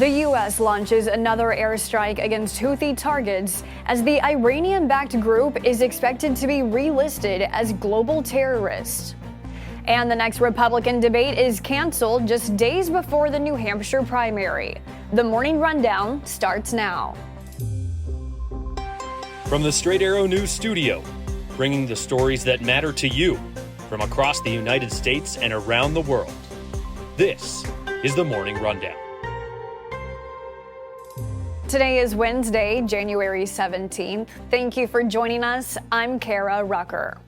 The U.S. launches another airstrike against Houthi targets as the Iranian-backed group is expected to be relisted as global terrorist. And the next Republican debate is canceled just days before the New Hampshire primary. The Morning Rundown starts now. From the Straight Arrow News Studio, bringing the stories that matter to you from across the United States and around the world. This is the Morning Rundown. Today is Wednesday, January 17th. Thank you for joining us. I'm Kara Rucker.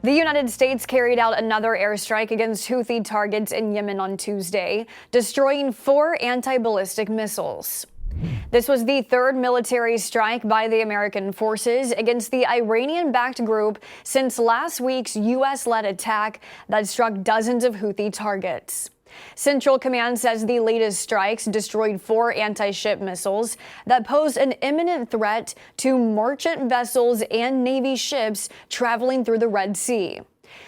The United States carried out another airstrike against Houthi targets in Yemen on Tuesday, destroying 4 anti-ballistic missiles. This was the third military strike by the American forces against the Iranian-backed group since last week's U.S.-led attack that struck dozens of Houthi targets. Central Command says the latest strikes destroyed 4 anti-ship missiles that pose an imminent threat to merchant vessels and Navy ships traveling through the Red Sea.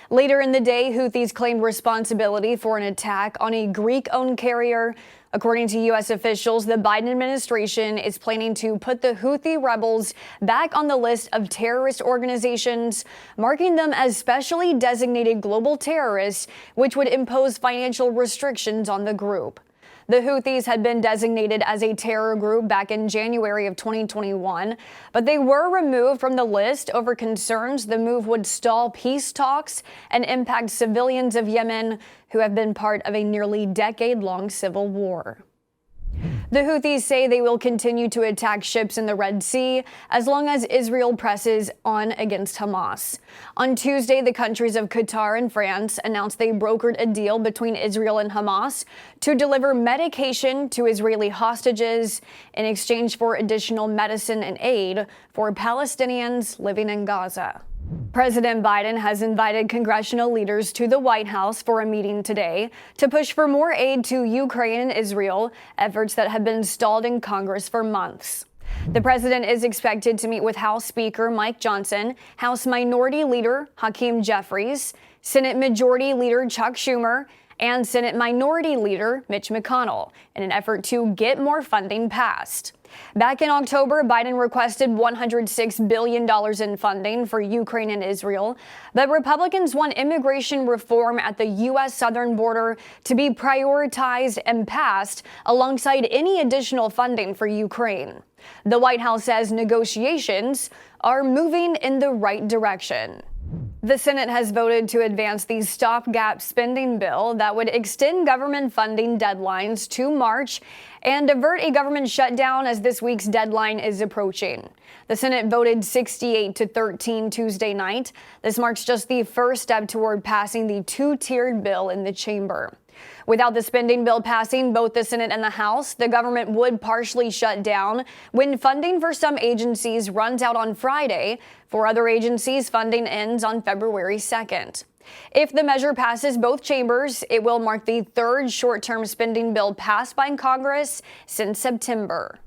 Later in the day, Houthis claimed responsibility for an attack on a Greek-owned carrier. According to U.S. officials, the Biden administration is planning to put the Houthi rebels back on the list of terrorist organizations, marking them as specially designated global terrorists, which would impose financial restrictions on the group. The Houthis had been designated as a terror group back in January of 2021, but they were removed from the list over concerns the move would stall peace talks and impact civilians of Yemen, who have been part of a nearly decade-long civil war. The Houthis say they will continue to attack ships in the Red Sea as long as Israel presses on against Hamas. On Tuesday, the countries of Qatar and France announced they brokered a deal between Israel and Hamas to deliver medication to Israeli hostages in exchange for additional medicine and aid for Palestinians living in Gaza. President Biden has invited congressional leaders to the White House for a meeting today to push for more aid to Ukraine and Israel, efforts that have been stalled in Congress for months. The president is expected to meet with House Speaker Mike Johnson, House Minority Leader Hakeem Jeffries, Senate Majority Leader Chuck Schumer, and Senate Minority Leader Mitch McConnell in an effort to get more funding passed. Back in October, Biden requested $106 billion in funding for Ukraine and Israel, but Republicans want immigration reform at the U.S. southern border to be prioritized and passed alongside any additional funding for Ukraine. The White House says negotiations are moving in the right direction. The Senate has voted to advance the stopgap spending bill that would extend government funding deadlines to March and avert a government shutdown as this week's deadline is approaching. The Senate voted 68-13 Tuesday night. This marks just the first step toward passing the two-tiered bill in the chamber. Without the spending bill passing both the Senate and the House, the government would partially shut down when funding for some agencies runs out on Friday. For other agencies, funding ends on February 2nd. If the measure passes both chambers, it will mark the third short-term spending bill passed by Congress since September.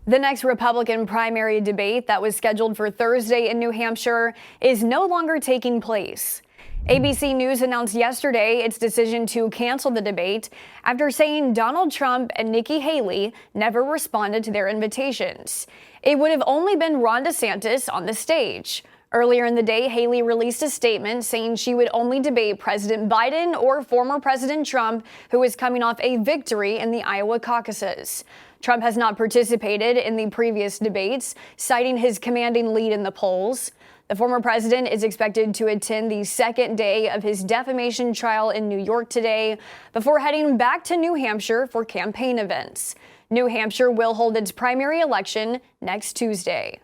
The next Republican primary debate that was scheduled for Thursday in New Hampshire is no longer taking place. ABC News announced yesterday its decision to cancel the debate after saying Donald Trump and Nikki Haley never responded to their invitations. It would have only been Ron DeSantis on the stage. Earlier in the day, Haley released a statement saying she would only debate President Biden or former President Trump, who is coming off a victory in the Iowa caucuses. Trump has not participated in the previous debates, citing his commanding lead in the polls. The former president is expected to attend the second day of his defamation trial in New York today before heading back to New Hampshire for campaign events. New Hampshire will hold its primary election next Tuesday.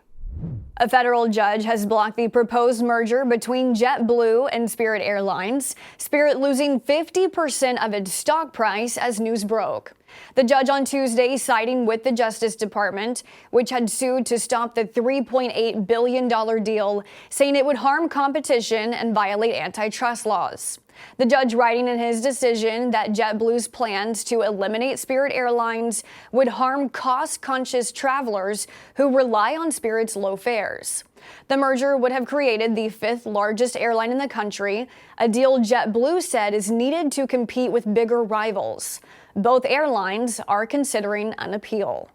A federal judge has blocked the proposed merger between JetBlue and Spirit Airlines, Spirit losing 50% of its stock price as news broke. The judge on Tuesday siding with the Justice Department, which had sued to stop the $3.8 billion deal, saying it would harm competition and violate antitrust laws. The judge writing in his decision that JetBlue's plans to eliminate Spirit Airlines would harm cost-conscious travelers who rely on Spirit's low fares. The merger would have created the 5th largest airline in the country, a deal JetBlue said is needed to compete with bigger rivals. Both airlines are considering an appeal.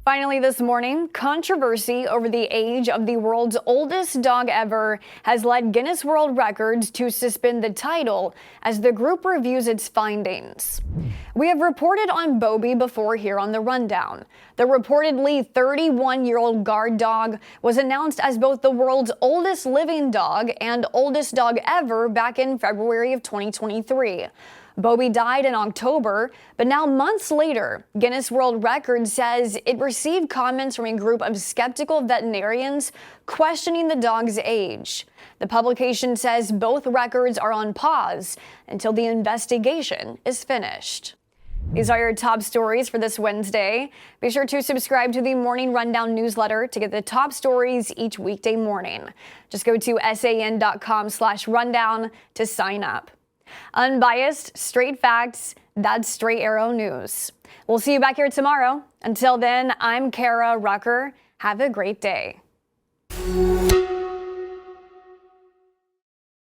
Finally this morning, controversy over the age of the world's oldest dog ever has led Guinness World Records to suspend the title as the group reviews its findings. We have reported on Bobby before here on the Rundown. The reportedly 31-year-old guard dog was announced as both the world's oldest living dog and oldest dog ever back in February of 2023. Bobby died in October, but now months later, Guinness World Records says it received comments from a group of skeptical veterinarians questioning the dog's age. The publication says both records are on pause until the investigation is finished. These are your top stories for this Wednesday. Be sure to subscribe to the Morning Rundown newsletter to get the top stories each weekday morning. Just go to san.com/rundown to sign up. Unbiased, straight facts, that's Straight Arrow News. We'll see you back here tomorrow. Until then, I'm Kara Rucker. Have a great day.